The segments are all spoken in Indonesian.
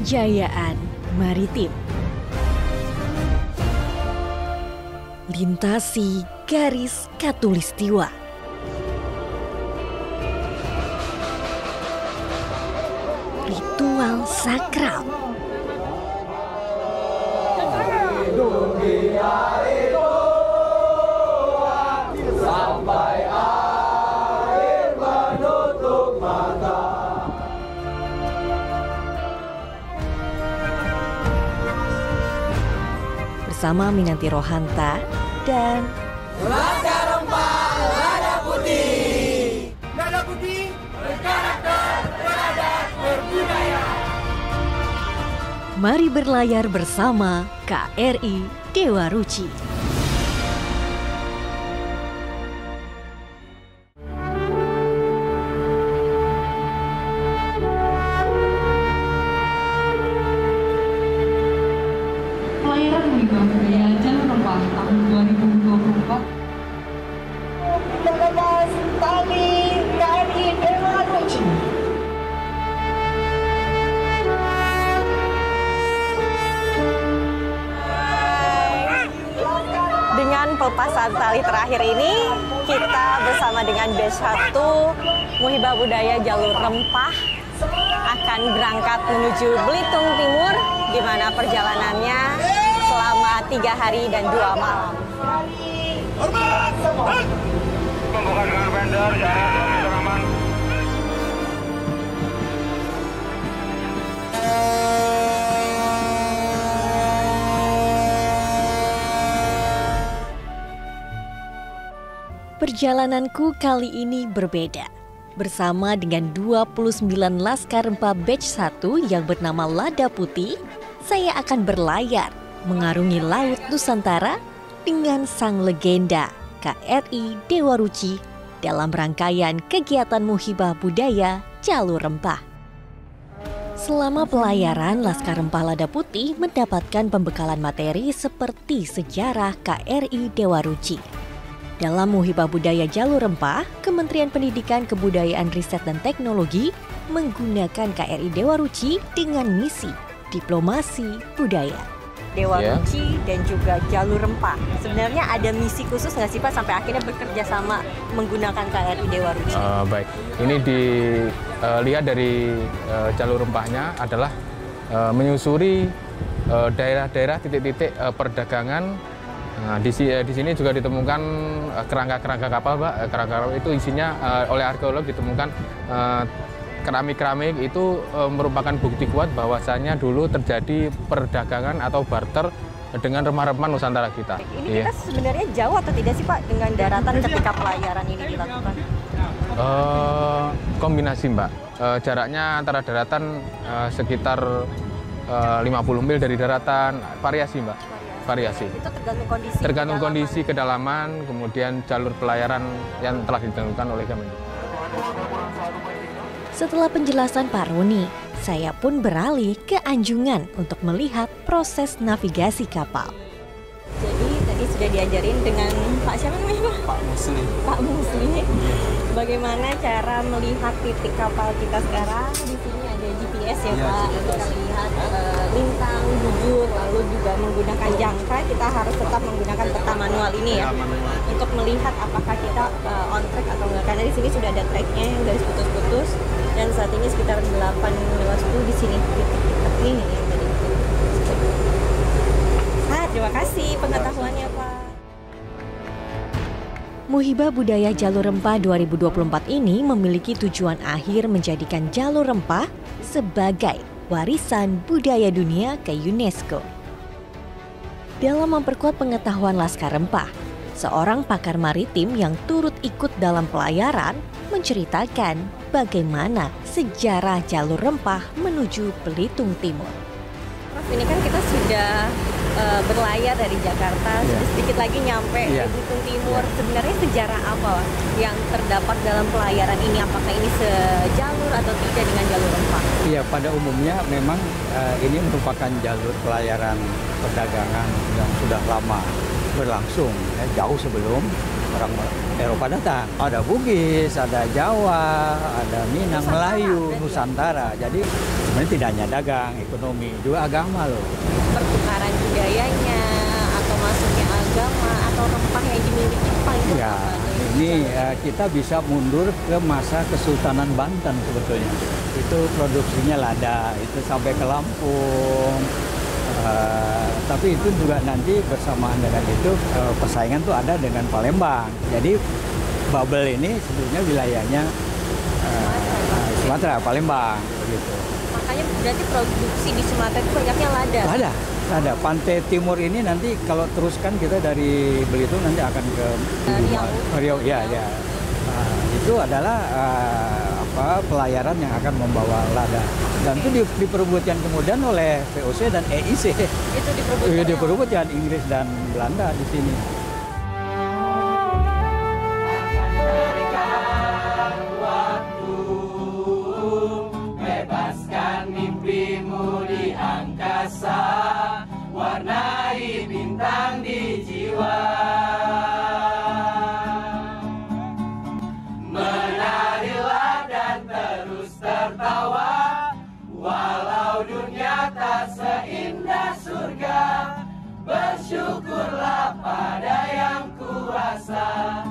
Kejayaan Maritim. Lintasi garis khatulistiwa. Ritual sakral. Sampai air menutup mata. Bersama Minanti Rohanta dan Laskar Rempah Lada Putih. Lada Putih berkarakter, beradat, berbudaya. mari berlayar bersama KRI Dewa Ruci. Pelayaran Muhibah Budaya Jalur Rempah tahun 2024. Lepas tali KRI Dewa Ruci. Dengan pelepasan tali terakhir ini, kita bersama dengan Batch 1 Muhibah Budaya Jalur Rempah akan berangkat menuju Belitung Timur, di mana perjalanannya selama 3 hari dan 2 malam. Pembukaan dengan vendor, jarak aman. Perjalananku kali ini berbeda. Bersama dengan 29 Laskar Rempah Batch 1 yang bernama Lada Putih, saya akan berlayar mengarungi Laut Nusantara dengan sang legenda KRI Dewa Ruci dalam rangkaian kegiatan Muhibah Budaya Jalur Rempah. Selama pelayaran, Laskar Rempah Lada Putih mendapatkan pembekalan materi seperti sejarah KRI Dewa Ruci. Dalam Muhibah Budaya Jalur Rempah, Kementerian Pendidikan, Kebudayaan, Riset, dan Teknologi menggunakan KRI Dewa Ruci dengan misi diplomasi budaya. Dewa Ruci dan juga Jalur Rempah. Sebenarnya ada misi khusus nggak sih Pak sampai akhirnya bekerja sama menggunakan KRI Dewa Ruci? Baik, ini dilihat dari Jalur Rempahnya adalah menyusuri daerah-daerah titik-titik perdagangan. Nah, di sini juga ditemukan kerangka-kerangka kapal, Pak. Kerangka kapal itu isinya oleh arkeolog ditemukan keramik-keramik itu merupakan bukti kuat bahwasannya dulu terjadi perdagangan atau barter dengan rempah-rempah Nusantara kita. Ini kita sebenarnya jauh atau tidak sih Pak dengan daratan ketika pelayaran ini dilakukan? Kombinasi, Mbak. Jaraknya antara daratan sekitar 50 mil dari daratan, variasi, Mbak. Variasi. Itu tergantung kondisi. Tergantung kondisi kedalaman, kemudian jalur pelayaran yang telah ditentukan oleh Kemendikbud. Setelah penjelasan Pak Roni, saya pun beralih ke Anjungan untuk melihat proses navigasi kapal. Jadi tadi sudah diajarin dengan Pak siapa namanya Pak? Pak Musli. Pak Musli. Bagaimana cara melihat titik kapal kita sekarang? Di sini ada GPS ya Pak. Kita lihat lintang, bujur, lalu juga menggunakan jangka. Kita harus tetap menggunakan peta manual ini ya, untuk melihat apakah kita on track atau enggak. Karena di sini sudah ada tracknya yang garis putus-putus. Dan saat ini sekitar 8:10 di sini titik-titik ini yang tadi. Terima kasih pengetahuannya Pak. Muhibah Budaya Jalur Rempah 2024 ini memiliki tujuan akhir menjadikan Jalur Rempah sebagai warisan budaya dunia ke UNESCO. Dalam memperkuat pengetahuan Laskar Rempah, seorang pakar maritim yang turut ikut dalam pelayaran menceritakan bagaimana sejarah Jalur Rempah menuju Belitung Timur. Prof, ini kan kita sudah berlayar dari Jakarta, sedikit lagi nyampe di Belitung Timur. Sebenarnya sejarah apa yang terdapat dalam pelayaran ini? Apakah ini sejalur atau tidak dengan Jalur Rempah? Iya, pada umumnya memang ini merupakan jalur pelayaran perdagangan yang sudah lama. berlangsung jauh sebelum orang Eropa datang. Ada Bugis, ada Jawa, ada Minang, Melayu, Nusantara. Jadi sebenarnya tidak hanya dagang, ekonomi, juga agama loh. Pertukaran budayanya atau masuknya agama atau rempah yang dimiliki Jepang itu Ya, ini kita bisa mundur ke masa Kesultanan Banten sebetulnya. Itu produksinya lada, itu sampai ke Lampung. Tapi itu juga nanti bersamaan dengan itu persaingan tuh ada dengan Palembang. Jadi bubble ini sebetulnya wilayahnya Sumatera, Palembang begitu. Makanya berarti produksi di Sumatera itu banyaknya lada. Lada. Pantai Timur ini nanti kalau teruskan kita dari Belitung nanti akan ke Riau. Ya. Itu adalah pelayaran yang akan membawa lada. Dan itu diperebutkan kemudian oleh VOC dan EIC. Itu diperebutkan Inggris dan Belanda di sini. Bebaskan mimpimu di angkasa, warnai bintang di jiwa. Menarilah dan terus tertawa, walau dunia tak seindah surga. Bersyukurlah pada yang kuasa,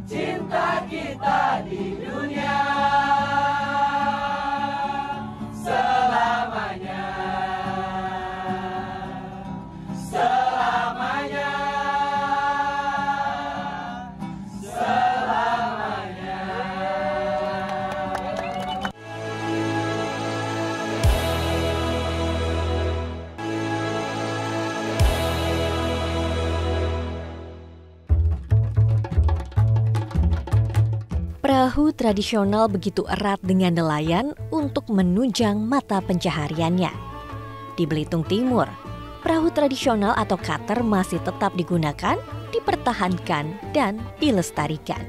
cinta kita di dunia selamanya. Selamanya. Selamanya. Perahu tradisional begitu erat dengan nelayan untuk menunjang mata pencahariannya. Di Belitung Timur, perahu tradisional atau cutter masih tetap digunakan, dipertahankan, dan dilestarikan.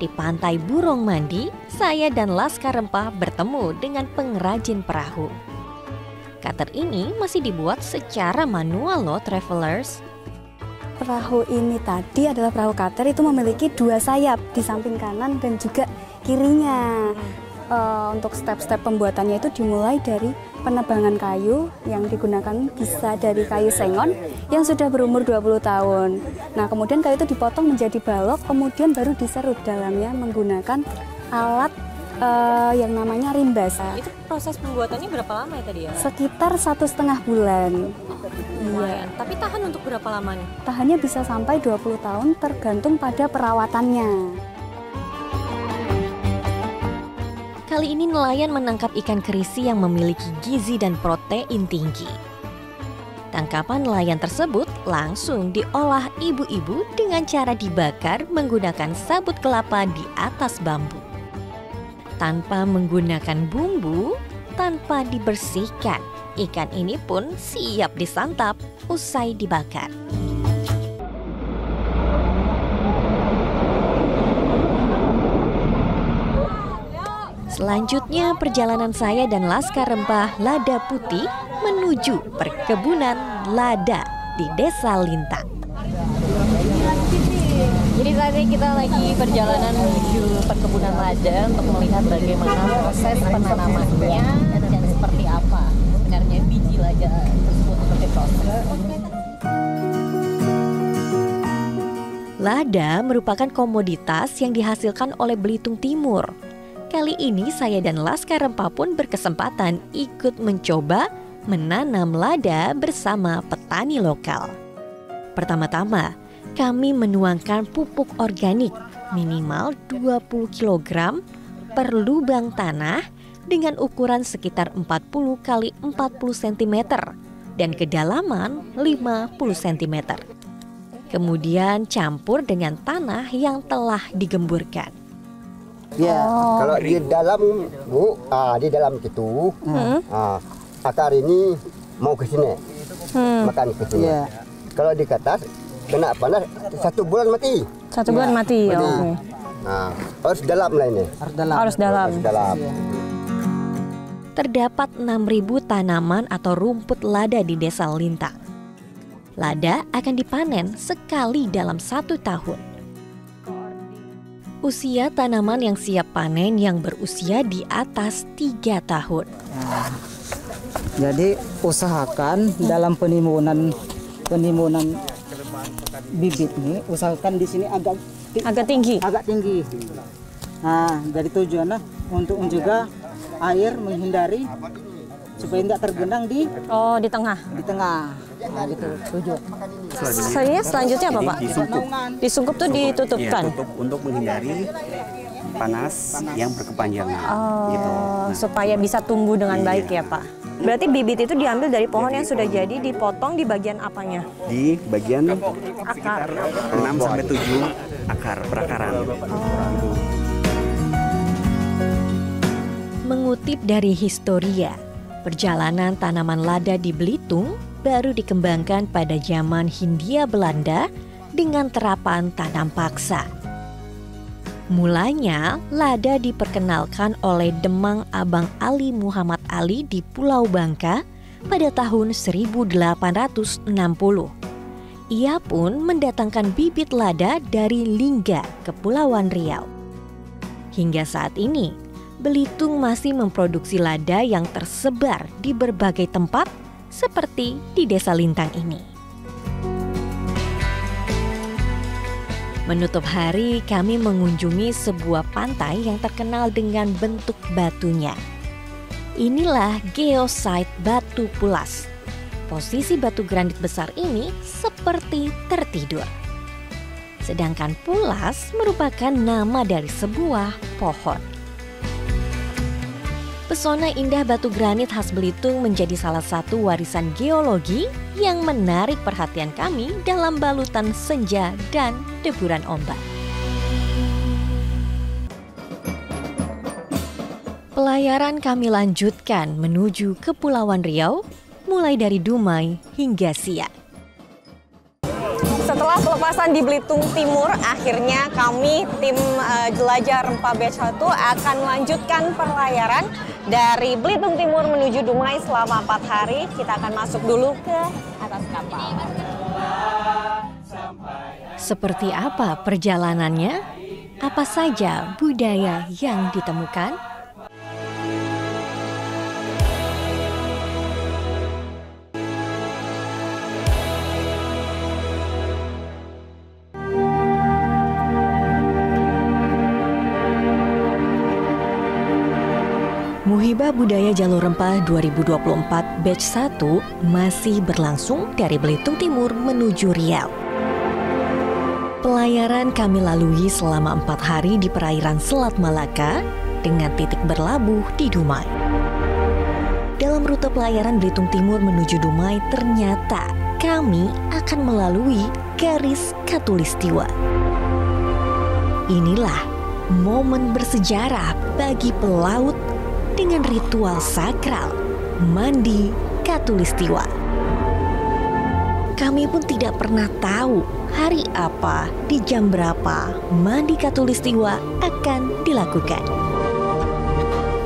Di Pantai Burong Mandi, saya dan Laskar Rempah bertemu dengan pengrajin perahu. Cutter ini masih dibuat secara manual loh, travelers. Perahu ini tadi adalah perahu cutter, itu memiliki dua sayap di samping kanan dan juga kirinya. Untuk step-step pembuatannya itu dimulai dari penebangan kayu yang digunakan bisa dari kayu sengon yang sudah berumur 20 tahun. Nah, kemudian kayu itu dipotong menjadi balok, kemudian baru diserut dalamnya menggunakan alat yang namanya rimbas. Itu proses pembuatannya berapa lama ya tadi ya? Sekitar 1,5 bulan. Iya. Tapi tahan untuk berapa lama nih? Tahannya bisa sampai 20 tahun tergantung pada perawatannya. Kali ini nelayan menangkap ikan kerisi yang memiliki gizi dan protein tinggi. Tangkapan nelayan tersebut langsung diolah ibu-ibu dengan cara dibakar menggunakan sabut kelapa di atas bambu. Tanpa menggunakan bumbu, tanpa dibersihkan, ikan ini pun siap disantap usai dibakar. Selanjutnya perjalanan saya dan Laskar Rempah Lada Putih menuju perkebunan lada di Desa Lintang. Jadi saat ini kita lagi perjalanan menuju perkebunan lada untuk melihat bagaimana proses penanamannya dan seperti apa sebenarnya biji lada tersebut untuk diproses. Lada merupakan komoditas yang dihasilkan oleh Belitung Timur. Kali ini saya dan Laskar Rempah pun berkesempatan ikut mencoba menanam lada bersama petani lokal. Pertama-tama, kami menuangkan pupuk organik minimal 20 kg per lubang tanah dengan ukuran sekitar 40 x 40 cm dan kedalaman 50 cm. Kemudian campur dengan tanah yang telah digemburkan. Ya, kalau di dalam Bu, di dalam itu akar ini mau ke sini, makan ke sini. Ya. Kalau di atas kena panas 1 bulan mati. 1 bulan mati. Oh. Nah, harus dalam lah ini. Harus dalam. Terdapat 6.000 tanaman atau rumput lada di Desa Lintang. Lada akan dipanen sekali dalam 1 tahun. Usia tanaman yang siap panen yang berusia di atas 3 tahun. Jadi usahakan dalam penimbunan bibit ini, usahakan di sini agak tinggi. Nah, jadi tujuannya untuk juga air menghindari supaya tidak tergenang di tengah. Nah, gitu tujuan. Selanjutnya apa, Pak? Disungkup tuh ditutupkan. Tutup untuk menghindari panas yang berkepanjangan. Gitu. Nah, supaya bisa tumbuh dengan baik ya, Pak. Berarti bibit itu diambil dari pohon yang sudah jadi, dipotong di bagian apanya? Di bagian sekitar 6-7 akar perakaran. Mengutip dari Historia, perjalanan tanaman lada di Belitung baru dikembangkan pada zaman Hindia Belanda dengan terapan tanam paksa. Mulanya, lada diperkenalkan oleh Demang Abang Ali Muhammad Ali di Pulau Bangka pada tahun 1860. Ia pun mendatangkan bibit lada dari Lingga, Kepulauan Riau. Hingga saat ini, Belitung masih memproduksi lada yang tersebar di berbagai tempat seperti di Desa Lintang ini. Menutup hari, kami mengunjungi sebuah pantai yang terkenal dengan bentuk batunya. Inilah geosite Batu Pulas. Posisi batu granit besar ini seperti tertidur. Sedangkan Pulas merupakan nama dari sebuah pohon. Pesona indah batu granit khas Belitung menjadi salah satu warisan geologi yang menarik perhatian kami dalam balutan senja dan deburan ombak. Pelayaran kami lanjutkan menuju Kepulauan Riau, mulai dari Dumai hingga Siak. Setelah pelepasan di Belitung Timur, akhirnya kami tim jelajah rempah batch 1 akan melanjutkan pelayaran dari Belitung Timur menuju Dumai selama 4 hari. Kita akan masuk dulu ke atas kapal. Seperti apa perjalanannya? Apa saja budaya yang ditemukan? Muhibah Budaya Jalur Rempah 2024 Batch 1 masih berlangsung dari Belitung Timur menuju Riau. Pelayaran kami lalui selama 4 hari di perairan Selat Malaka dengan titik berlabuh di Dumai. Dalam rute pelayaran Belitung Timur menuju Dumai, ternyata kami akan melalui garis Khatulistiwa. Inilah momen bersejarah bagi pelaut dengan ritual sakral mandi Khatulistiwa. Kami pun tidak pernah tahu hari apa, di jam berapa mandi Khatulistiwa akan dilakukan.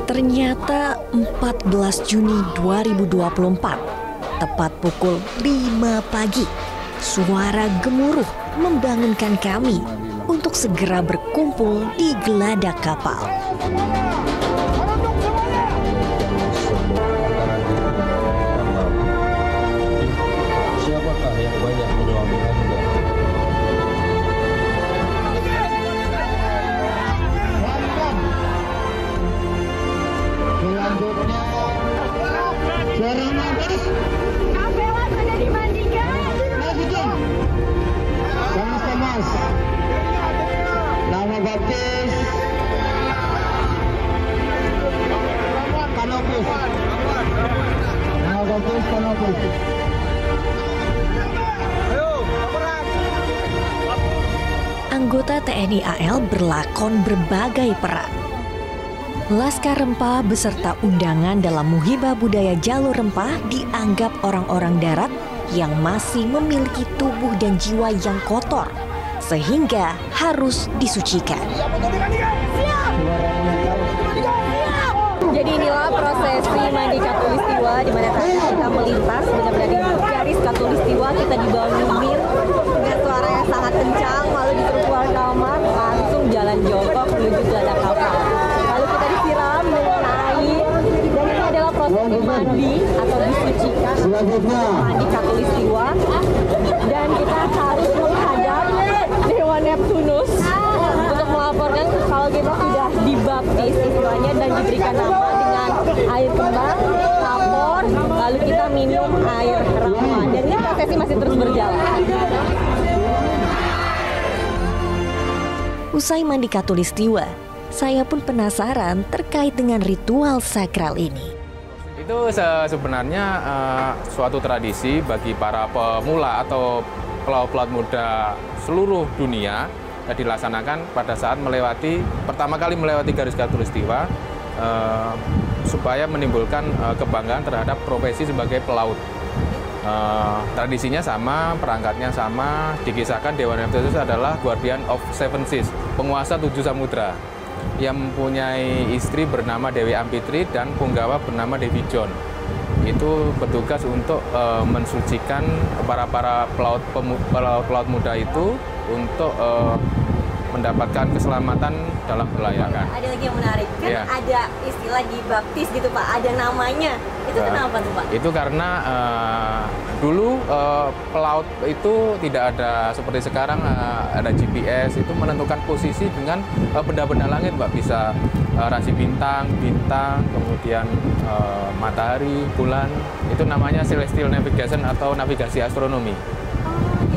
Ternyata 14 Juni 2024, tepat pukul 5 pagi, suara gemuruh membangunkan kami untuk segera berkumpul di geladak kapal. Anggota TNI AL berlakon berbagai peran. Laskar Rempah beserta undangan dalam Muhibah Budaya Jalur Rempah dianggap orang-orang darat yang masih memiliki tubuh dan jiwa yang kotor, sehingga harus disucikan. Jadi inilah prosesi mandi Khatulistiwa di mana tadi kita melintas benar-benar di garis Khatulistiwa kita dibangunin dengan suara yang sangat kencang, lalu disuruh keluar kamar, langsung jalan jongkok menuju geladak kapal. Lalu kita disiram dengan air, dan ini adalah prosesi mandi atau disucikan mandi Khatulistiwa. Dan kita harus menghadap Dewa Neptunus untuk melaporkan kalau kita sudah dibaptis istilahnya dan diberikan nama dengan air kembang, lapor, lalu kita minum air rawa. Dan ini prosesi masih terus berjalan. Usai mandi Khatulistiwa, saya pun penasaran terkait dengan ritual sakral ini. Itu sebenarnya suatu tradisi bagi para pemula atau pelaut-pelaut muda seluruh dunia yang dilaksanakan pada saat pertama kali melewati garis Khatulistiwa supaya menimbulkan kebanggaan terhadap profesi sebagai pelaut. Tradisinya sama, perangkatnya sama, dikisahkan Dewa Neptunus adalah Guardian of Seven Seas, penguasa 7 samudra, yang mempunyai istri bernama Dewi Ampitri dan punggawa bernama Dewi John. Itu bertugas untuk mensucikan para pelaut muda itu untuk mendapatkan keselamatan dalam pelayaran. Ada lagi yang menarik, kan ya. Ada istilah dibaptis gitu Pak, ada namanya. Itu kenapa tuh Pak? Itu karena dulu pelaut itu tidak ada seperti sekarang ada GPS, itu menentukan posisi dengan benda-benda langit Pak, bisa rasi bintang, kemudian matahari, bulan. Itu namanya celestial navigation atau navigasi astronomi.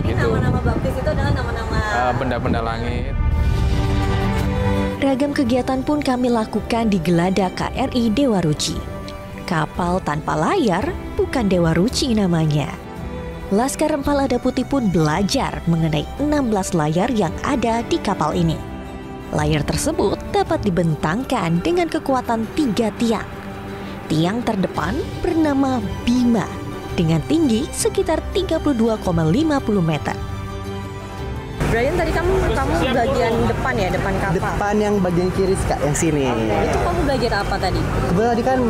Jadi nama-nama baptis itu adalah nama-nama benda-benda langit. Ragam kegiatan pun kami lakukan di geladak KRI Dewa Ruci. Kapal tanpa layar bukan Dewa Ruci namanya. Laskar Rempah Lada Putih pun belajar mengenai 16 layar yang ada di kapal ini. Layar tersebut dapat dibentangkan dengan kekuatan 3 tiang. Tiang terdepan bernama Bima dengan tinggi sekitar 32,50 meter. Brian, tadi kamu bagian depan ya, depan kapal? Depan yang bagian kiri Kak, yang sini. Itu kamu belajar apa tadi? Tadi kan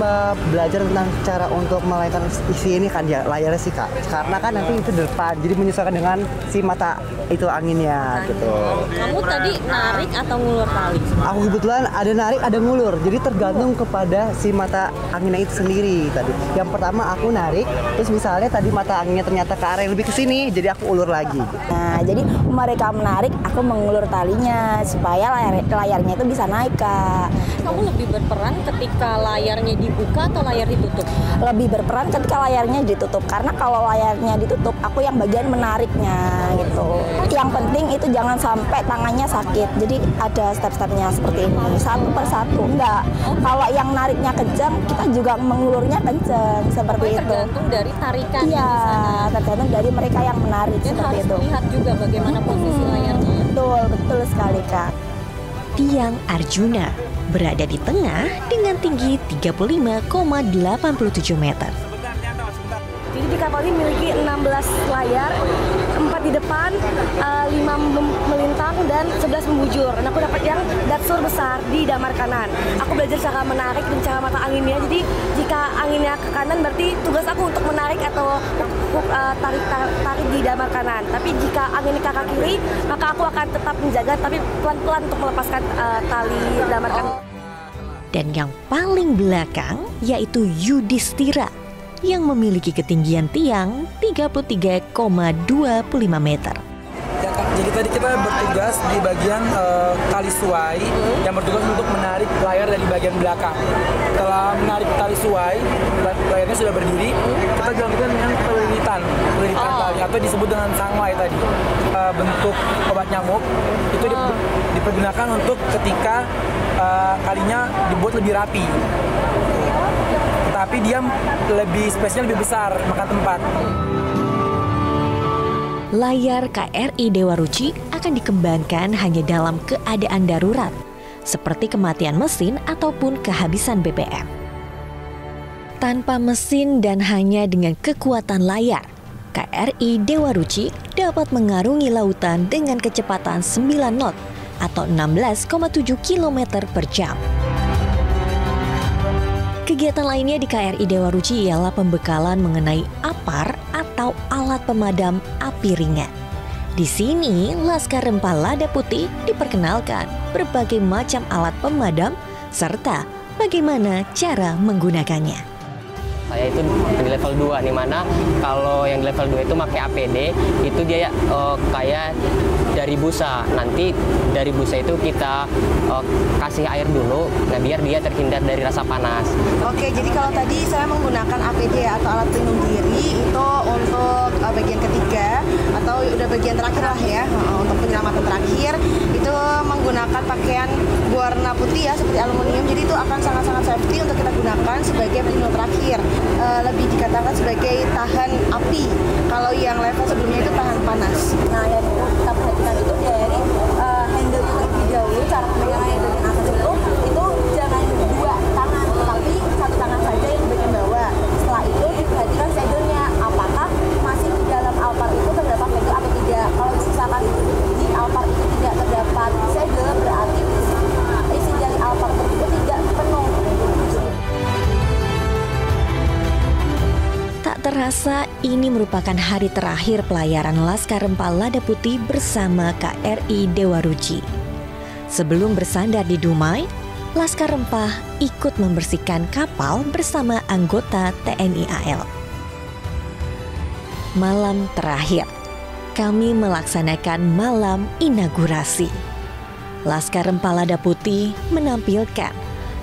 belajar tentang cara untuk melayarkan isi ini kan ya, layarnya sih Kak. Karena kan nanti itu depan, jadi menyesuaikan dengan si mata itu anginnya gitu. Kamu tadi narik atau ngulur tali? Aku kebetulan ada narik, ada ngulur. Jadi tergantung kepada si mata anginnya itu sendiri tadi. Yang pertama aku narik, terus misalnya tadi mata anginnya ternyata ke arah yang lebih ke sini, jadi aku ulur lagi. Nah, jadi mereka menarik, aku mengulur talinya supaya layarnya itu bisa naik Kak. Kamu lebih berperan ketika layarnya dibuka atau layar ditutup? Lebih berperan ketika layarnya ditutup, karena kalau layarnya ditutup aku yang bagian menariknya gitu. Yang penting itu jangan sampai tangannya sakit, jadi ada step-stepnya seperti ini, satu persatu. Enggak, kalau yang nariknya kencang kita juga mengulurnya kencang seperti itu. Tergantung dari tarikan. Iya, tergantung dari mereka yang menarik. Dan harus melihat juga bagaimana posisi layarnya. Betul sekali Kak. Tiang Arjuna berada di tengah dengan tinggi 35,87 meter. Jadi di kapal ini memiliki 16 layar, 4 di depan, 5 melintang dan 11 membujur. Dan aku dapat yang daksur besar di damar kanan. Aku belajar cara menarik dan cara mata anginnya. Jadi jika anginnya ke kanan berarti tugas aku untuk menarik atau tarik di damar kanan. Tapi jika anginnya ke arah kiri, maka aku akan tetap menjaga tapi pelan-pelan untuk melepaskan tali damar kanan. Dan yang paling belakang yaitu Yudhistira yang memiliki ketinggian tiang 33,25 meter. Ya Kak, jadi tadi kita bertugas di bagian tali suai yang bertugas untuk menarik layar dari bagian belakang. Setelah menarik tali suai, layarnya sudah berdiri, kita dilakukan dengan pelilitan tali atau disebut dengan sangwai tadi. Bentuk obat nyamuk itu dipergunakan untuk ketika kalinya dibuat lebih rapi. Tapi dia spesial lebih besar, makan tempat. Layar KRI Dewa Ruci akan dikembangkan hanya dalam keadaan darurat, seperti kematian mesin ataupun kehabisan BBM. Tanpa mesin dan hanya dengan kekuatan layar, KRI Dewa Ruci dapat mengarungi lautan dengan kecepatan 9 knot atau 16,7 km per jam. Kegiatan lainnya di KRI Dewa Ruci ialah pembekalan mengenai APAR atau atau alat pemadam api ringan. Di sini, Laskar Rempah Lada Putih diperkenalkan berbagai macam alat pemadam serta bagaimana cara menggunakannya. Saya itu di level 2, di mana kalau yang di level 2 itu pakai APD, itu dia kayak dari busa. Nanti dari busa itu kita kasih air dulu, nah biar dia terhindar dari rasa panas. Oke, jadi kalau tadi saya menggunakan APD atau alat pelindung diri itu untuk bagian ketiga atau udah bagian terakhir lah ya, untuk penyelamatan terakhir itu menggunakan pakaian berwarna putih ya seperti aluminium, jadi itu akan sangat-sangat safety untuk kita gunakan sebagai pelindung terakhir. Lebih dikatakan sebagai tahan api. Kalau yang level sebelumnya itu tahan panas. Nah, yang kita perhatikan itu dari handle-nya terlebih dahulu, cara pemegangannya di bagian atas itu jangan dua tangan, tapi satu tangan saja yang di bagian bawah. Setelah itu diperhatikan segel-nya, apakah masih di dalam Alphard itu terdapat segel atau tidak. Kalau misalkan di Alphard itu tidak terdapat segel, berarti isi dari Alphard tersebut tidak penuh. Tak terasa ini merupakan hari terakhir pelayaran Laskar Rempah Lada Putih bersama KRI Dewa Ruci. Sebelum bersandar di Dumai, Laskar Rempah ikut membersihkan kapal bersama anggota TNI AL. Malam terakhir, kami melaksanakan malam inaugurasi. Laskar Rempah Lada Putih menampilkan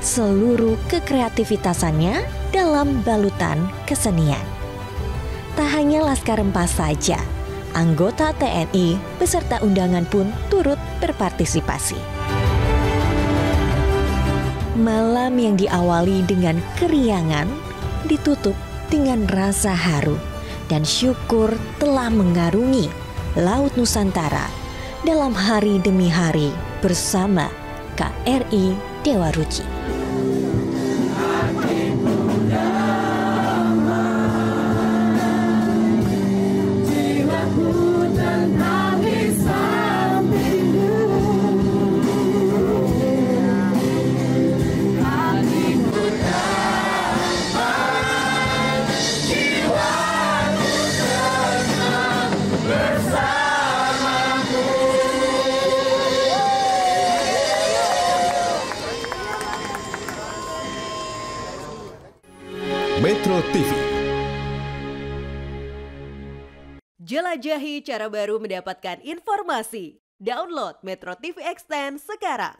seluruh kekreativitasannya dalam balutan kesenian. Tak hanya Laskar Rempah saja, anggota TNI beserta undangan pun turut berpartisipasi. Malam yang diawali dengan keriangan ditutup dengan rasa haru dan syukur telah mengarungi Laut Nusantara dalam hari demi hari bersama KRI Dewa Ruci. Metro TV. Jelajahi cara baru mendapatkan informasi. Download Metro TV Extend sekarang.